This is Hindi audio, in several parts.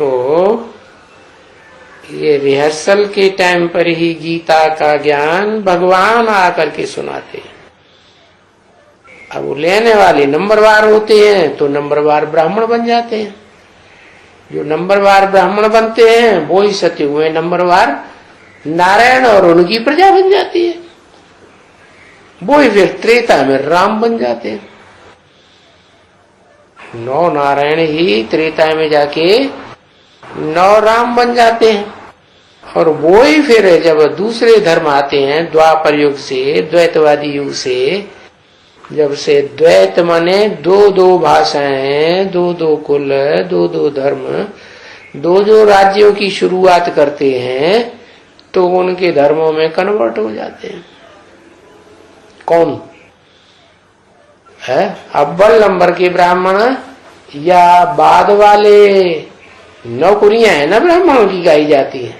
तो ये रिहर्सल के टाइम पर ही गीता का ज्ञान भगवान आकर के सुनाते हैं। अब वो लेने वाले नंबरवार होते हैं तो नंबरवार ब्राह्मण बन जाते हैं। जो नंबरवार ब्राह्मण बनते हैं वो ही सत्य हुए नंबरवार नारायण और उनकी प्रजा बन जाती है। वो ही फिर त्रेता में राम बन जाते हैं। 9 नारायण ही त्रेता में जाके 9 राम बन जाते हैं। और वो ही फिर जब दूसरे धर्म आते हैं द्वापर युग से, द्वैतवादी युग से, जब से द्वैत माने 2-2 भाषाएं, 2-2 कुल, 2-2 धर्म, 2-2 राज्यों की शुरुआत करते हैं तो उनके धर्मों में कन्वर्ट हो जाते हैं। कौन है? अव्वल नंबर के ब्राह्मण या बाद वाले 9 कुरियां है ना ब्राह्मणों की गाई जाती है,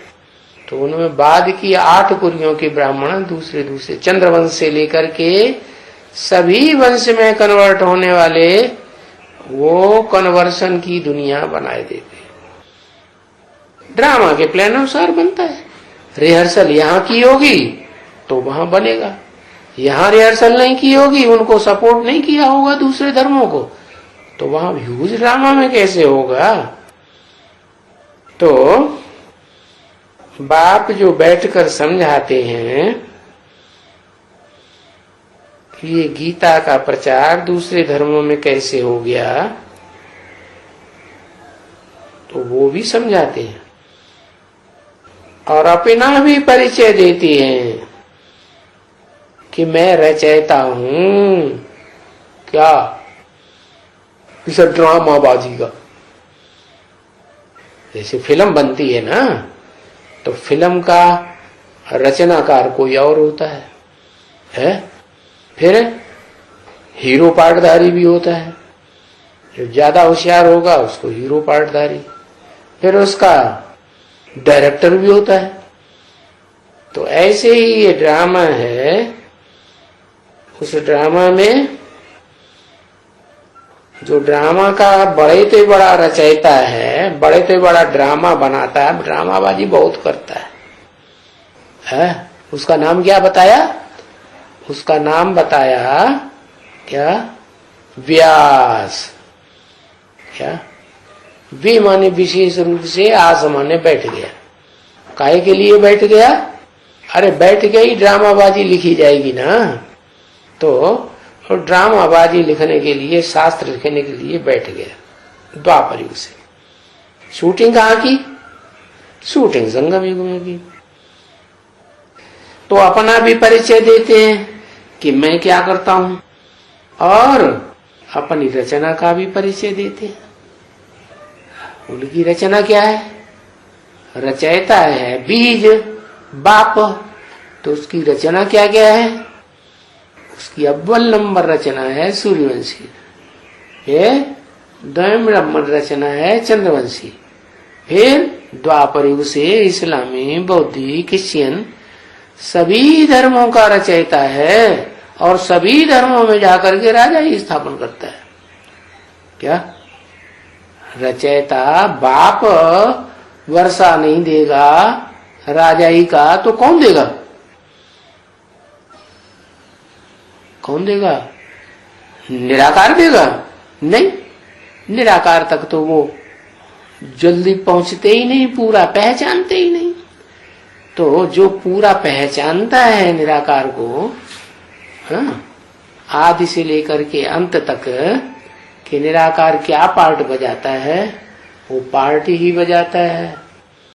तो उनमें बाद की 8 कुरियों के ब्राह्मण दूसरे चंद्रवंश से लेकर के सभी वंश में कन्वर्ट होने वाले वो कन्वर्सन की दुनिया बनाए देते। ड्रामा के प्लान अनुसार बनता है। रिहर्सल यहाँ की होगी तो वहां बनेगा, यहाँ रिहर्सल नहीं की होगी, उनको सपोर्ट नहीं किया होगा दूसरे धर्मों को, तो वहां ह्यूज ड्रामा में कैसे होगा। तो बाप जो बैठकर समझाते हैं कि ये गीता का प्रचार दूसरे धर्मों में कैसे हो गया, तो वो भी समझाते हैं और अपना भी परिचय देते हैं कि मैं रचयिता हूं। क्या? इस ड्रामाबाजी का। जैसे फिल्म बनती है ना, तो फिल्म का रचनाकार कोई और होता है? फिर हीरो पार्टधारी भी होता है। जो ज्यादा होशियार होगा उसको हीरो पार्टधारी, फिर उसका डायरेक्टर भी होता है। तो ऐसे ही ये ड्रामा है। उस ड्रामा में जो ड्रामा का बड़े से बड़ा रचयिता है, बड़े से बड़ा ड्रामा बनाता है, ड्रामाबाजी बहुत करता है? उसका नाम क्या बताया? उसका नाम बताया क्या? व्यास। क्या? वी माने विशेष रूप से, आस माने बैठ गया। काहे के लिए बैठ गया? अरे बैठ गई, ड्रामाबाजी लिखी जाएगी ना, तो ड्रामाबाजी लिखने के लिए, शास्त्र लिखने के लिए बैठ गया द्वापर युग से। शूटिंग कहाँ की? शूटिंग संगम युग में की। तो अपना भी परिचय देते हैं कि मैं क्या करता हूं, और अपनी रचना का भी परिचय देते हैं। उनकी रचना क्या है? रचयिता है बीज बाप, तो उसकी रचना क्या क्या है? उसकी अव्वल नंबर रचना है सूर्यवंशी, द्वयम नंबर रचना है चंद्रवंशी, फिर द्वापर युग से इस्लामी, बौद्धिक, क्रिश्चियन सभी धर्मों का रचयिता है और सभी धर्मों में जाकर के राजा ही स्थापन करता है। क्या? रचयिता बाप वर्षा नहीं देगा राजा ही का, तो कौन देगा? कौन देगा? निराकार देगा? नहीं, निराकार तक तो वो जल्दी पहुंचते ही नहीं, पूरा पहचानते ही नहीं। तो जो पूरा पहचानता है निराकार को, हाँ, आदि से लेकर के अंत तक कि निराकार क्या पार्ट बजाता है, वो पार्ट ही बजाता है।